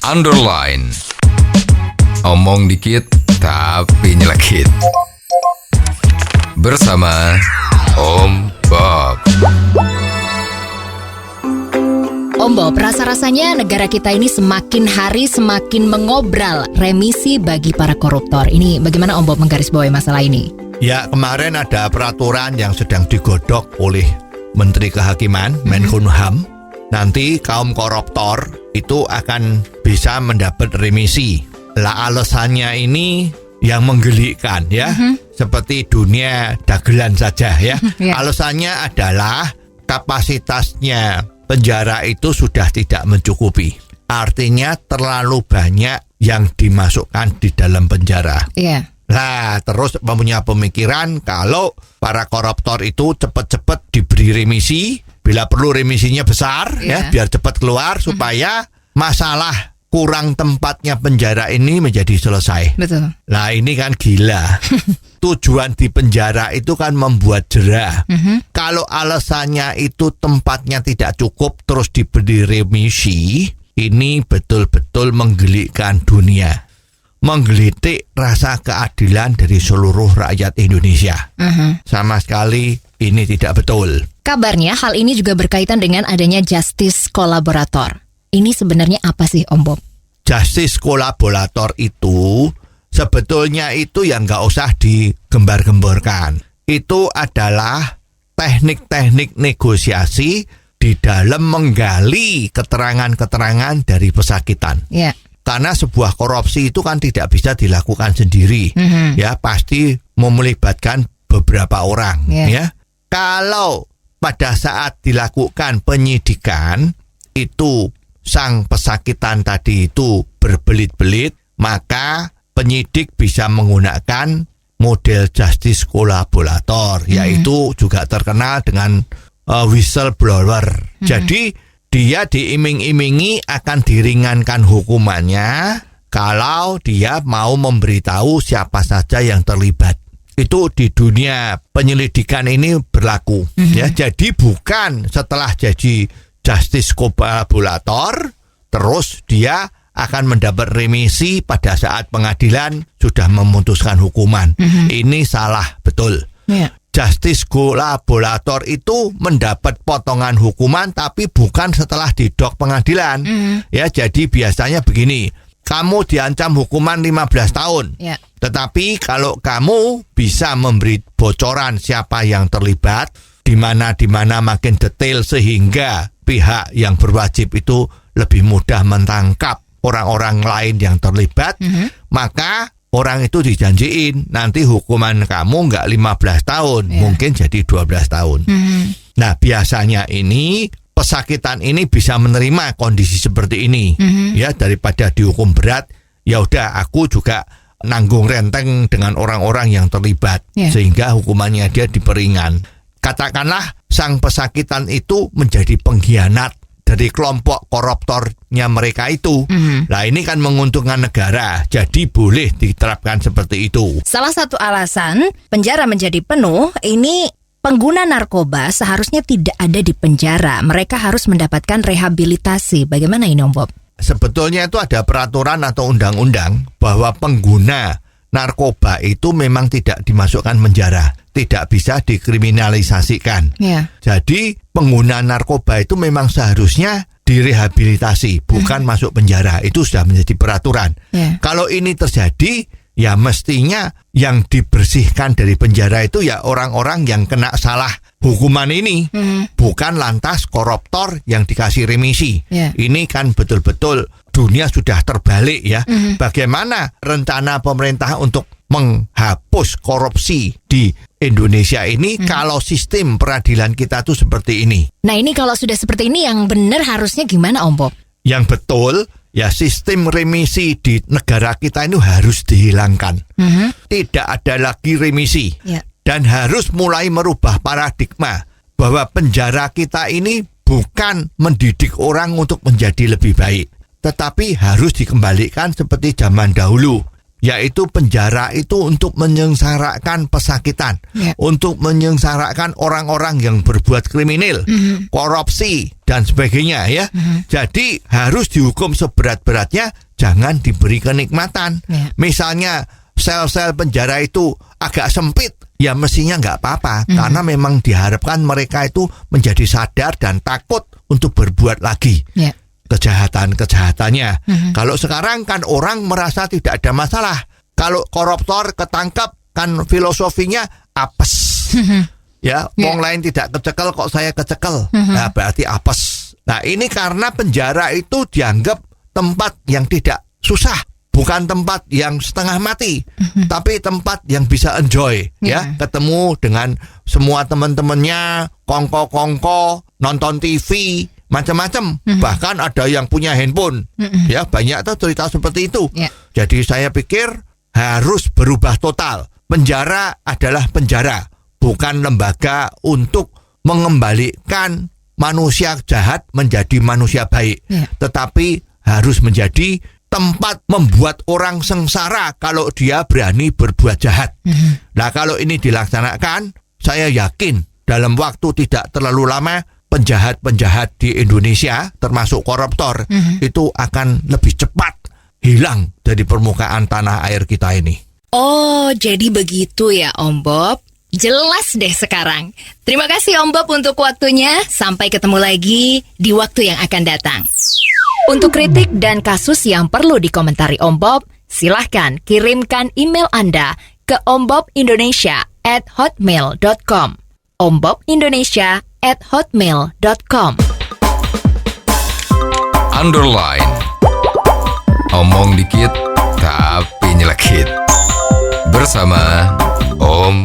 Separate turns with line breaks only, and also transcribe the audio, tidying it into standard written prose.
underline. Omong dikit tapi nyelekit. Bersama Om Bob.
Om Bob, rasa-rasanya negara kita ini semakin hari semakin mengobral remisi bagi para koruptor. Ini bagaimana Om Bob menggarisbawahi masalah ini?
Ya, kemarin ada peraturan yang sedang digodok oleh Menteri Kehakiman, Menkumham. Nanti kaum koruptor itu akan bisa mendapat remisi. Lah alasannya ini yang menggelikan ya, seperti dunia dagelan saja ya. Alasannya adalah kapasitasnya penjara itu sudah tidak mencukupi. Artinya terlalu banyak yang dimasukkan di dalam penjara. Nah, terus mempunyai pemikiran kalau para koruptor itu cepat-cepat diberi remisi, bila perlu remisinya besar ya, biar cepat keluar supaya masalah kurang tempatnya penjara ini menjadi selesai.
Betul.
Nah, ini kan gila. Tujuan di penjara itu kan membuat jera. Kalau alasannya itu tempatnya tidak cukup terus diberi remisi, ini betul-betul menggelikan dunia. Menggelitik rasa keadilan dari seluruh rakyat Indonesia. Sama sekali ini tidak betul.
Kabarnya hal ini juga berkaitan dengan adanya justice kolaborator. Ini sebenarnya apa sih Om Bob?
Justice kolaborator itu sebetulnya itu yang nggak usah digembar-gemborkan. Itu adalah teknik-teknik negosiasi di dalam menggali keterangan-keterangan dari pesakitan. Karena sebuah korupsi itu kan tidak bisa dilakukan sendiri, ya pasti melibatkan beberapa orang, ya. Kalau pada saat dilakukan penyidikan itu sang pesakitan tadi itu berbelit-belit, maka penyidik bisa menggunakan model justice kolaborator, yaitu juga terkenal dengan whistleblower. Jadi dia diiming-imingi akan diringankan hukumannya kalau dia mau memberitahu siapa saja yang terlibat. Itu di dunia penyelidikan ini berlaku. Ya, jadi bukan setelah jadi justice kolaborator terus dia akan mendapat remisi pada saat pengadilan sudah memutuskan hukuman. Ini salah betul. Justice kolaborator itu mendapat potongan hukuman tapi bukan setelah didok pengadilan. Ya, jadi biasanya begini, kamu diancam hukuman 15 tahun. Tetapi kalau kamu bisa memberi bocoran siapa yang terlibat, di mana makin detail sehingga pihak yang berwajib itu lebih mudah menangkap orang-orang lain yang terlibat, maka orang itu dijanjiin nanti hukuman kamu nggak 15 tahun, mungkin jadi 12 tahun. Nah, biasanya ini pesakitan ini bisa menerima kondisi seperti ini. Ya, daripada dihukum berat, ya udah aku juga nanggung renteng dengan orang-orang yang terlibat, sehingga hukumannya dia diperingan. Katakanlah sang pesakitan itu menjadi pengkhianat dari kelompok koruptornya mereka itu. Nah, ini kan menguntungkan negara, jadi boleh diterapkan seperti itu.
Salah satu alasan penjara menjadi penuh, ini pengguna narkoba seharusnya tidak ada di penjara. Mereka harus mendapatkan rehabilitasi. Bagaimana ini Om Bob?
Sebetulnya itu ada peraturan atau undang-undang bahwa pengguna narkoba itu memang tidak dimasukkan penjara, tidak bisa dikriminalisasikan. Jadi pengguna narkoba itu memang seharusnya direhabilitasi, bukan masuk penjara. Itu sudah menjadi peraturan. Kalau ini terjadi, ya mestinya yang dibersihkan dari penjara itu ya orang-orang yang kena salah hukuman ini, bukan lantas koruptor yang dikasih remisi. Ini kan betul-betul dunia sudah terbalik ya. Bagaimana rencana pemerintah untuk menghapus korupsi di Indonesia ini kalau sistem peradilan kita tuh seperti ini?
Nah, ini kalau sudah seperti ini yang benar harusnya gimana Om Bob?
Yang betul ya sistem remisi di negara kita ini harus dihilangkan. Tidak ada lagi remisi. Dan harus mulai merubah paradigma bahwa penjara kita ini bukan mendidik orang untuk menjadi lebih baik, tetapi harus dikembalikan seperti zaman dahulu, yaitu penjara itu untuk menyengsarakan pesakitan,
Ya.
untuk menyengsarakan orang-orang yang berbuat kriminal, korupsi dan sebagainya ya. Jadi harus dihukum seberat-beratnya, jangan diberi kenikmatan.
Ya.
Misalnya sel-sel penjara itu agak sempit, ya mestinya nggak apa-apa, karena memang diharapkan mereka itu menjadi sadar dan takut untuk berbuat lagi
Ya.
kejahatan-kejahatannya. Kalau sekarang kan orang merasa tidak ada masalah. Kalau koruptor ketangkap kan filosofinya apes. Ya, wong lain tidak kecekel kok saya kecekel. Nah, berarti apes. Nah, ini karena penjara itu dianggap tempat yang tidak susah. Bukan tempat yang setengah mati, tapi tempat yang bisa enjoy, ya, ketemu dengan semua teman-temannya, kongko-kongko, nonton TV, macam-macam. Bahkan ada yang punya handphone, ya, banyak tuh cerita seperti itu.
Ya.
Jadi saya pikir harus berubah total. Penjara adalah penjara, bukan lembaga untuk mengembalikan manusia jahat menjadi manusia baik, tetapi harus menjadi tempat membuat orang sengsara kalau dia berani berbuat jahat. Nah, kalau ini dilaksanakan, saya yakin dalam waktu tidak terlalu lama penjahat-penjahat di Indonesia, termasuk koruptor, itu akan lebih cepat hilang dari permukaan tanah air kita ini.
Oh, jadi begitu ya Om Bob. Jelas deh sekarang. Terima kasih Om Bob untuk waktunya. Sampai ketemu lagi di waktu yang akan datang. Untuk kritik dan kasus yang perlu dikomentari Om Bob, silahkan kirimkan email Anda ke ombobindonesia@hotmail.com. ombobindonesia@hotmail.com.
Underline. Omong dikit tapi nyelekit. Bersama Om